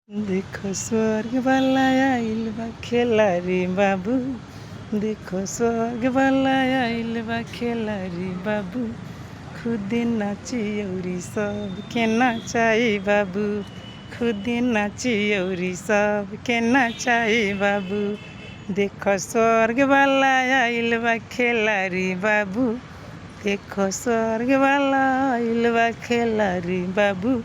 देखो स्वर्ग वाला आइल बा खेला रे बाबू। देखो स्वर्ग वाला आइल बा खेला रे बाबू। खुदे नाची औरी सब के नाचाई बाबू। खुदे नाची औरी सब के नाचाई बाबू। देखो स्वर्ग वाला आइल बा खेला रे बाबू। देखो स्वर्ग वाला आइल बा खेला रे बाबू।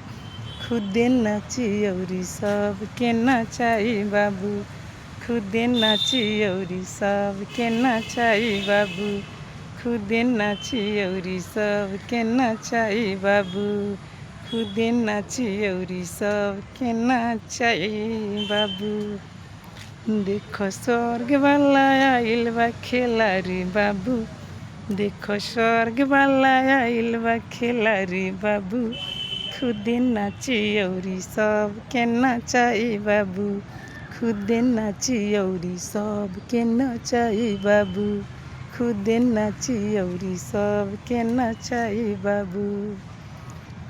खुदे नाची औरी सब के नाचाई बाबू। खुदे नाची औरी सब के नाचाई बाबू। खुदे नाची औरी सब के नाचाई बाबू। खुदे नाची औरी सब के नाचाई बाबू। देखो स्वर्ग वाला आइल बा खेला रे बाबू। देखो स्वर्ग वाला आइल बा खेला रे बाबू। खुदे नाची औरी सब के नाचाई बाबू। खुदे नाची औरी सब के नाचाई बाबू। खुदे नाची औरी सब के नाचाई बाबू।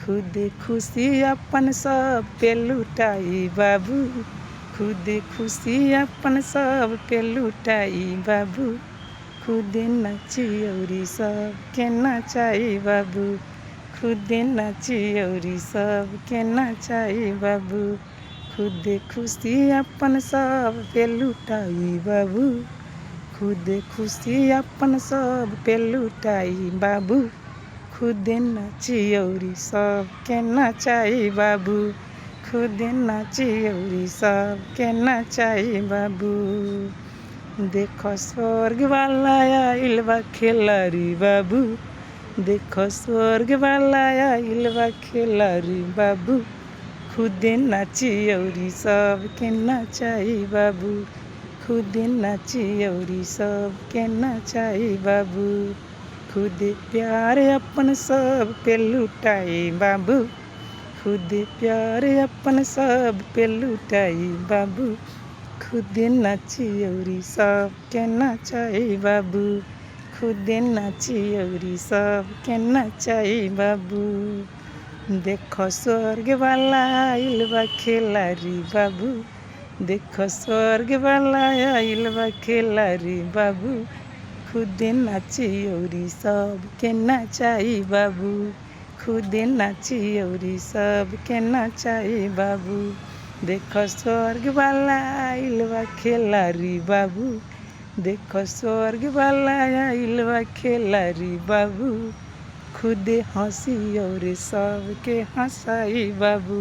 खुदे खुशी अपन सब पे लुटाई बाबू। खुदे खुशी अपन सब पे लुटाई बाबू। खुदे नाची औरी सब के नाचाई बाबू। खुदे नाची औरी सब के नाचाई बाबू। खुदे खुशी अपन सब पे लुटाई बाबू। खुदे खुशी अपन सब पे लुटाई बाबू। खुदे नाची औरी सब के नाचाई बाबू। खुदे नाची औरी सब के नाचाई बाबू। देखो स्वर्ग वाला आइल बा खेला रे बाबू। देखो स्वर्ग वाला आइल बा खेला रे बाबू। खुदे नाची औरी सब के नाचाई बाबू। खुदे नाची औरी सब के नाचाई बाबू। खुदे प्यार अपन सब पे लुटाई बाबू। खुदे प्यार अपन सब पे लुटाई बाबू। खुदे नाची औरी सब के नाचाई बाबू। खुदे नाची औरी सब के नाचाई बाबू। देखो स्वर्ग वाला आइल बा खेला रे बाबू। देखो स्वर्ग वाला आइल बा खेला रे बाबू। खुदे नाची औरी सब के नाचाई बाबू। खुदे नाची औरी सब के नाचाई बाबू। देखो स्वर्ग वाला आइल बा खेला रे बाबू। देखो स्वर्ग वाला आइल बा खेला रे बाबू। खुदे हंसी औरी सब के हंसाई बाबू।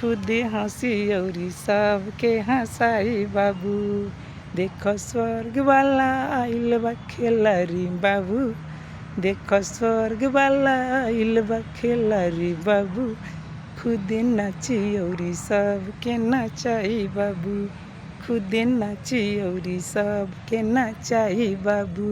खुदे हंसी औरी सब के हंसाई बाबू। देखो स्वर्ग वाला आइल बा खेला रे बाबू। देखो स्वर्ग वाला आइल बा खेला रे बाबू। खुदे नाची औरी सब के नाचाई बाबू। खुदे नाची औरी सब के नाचाई बाबू।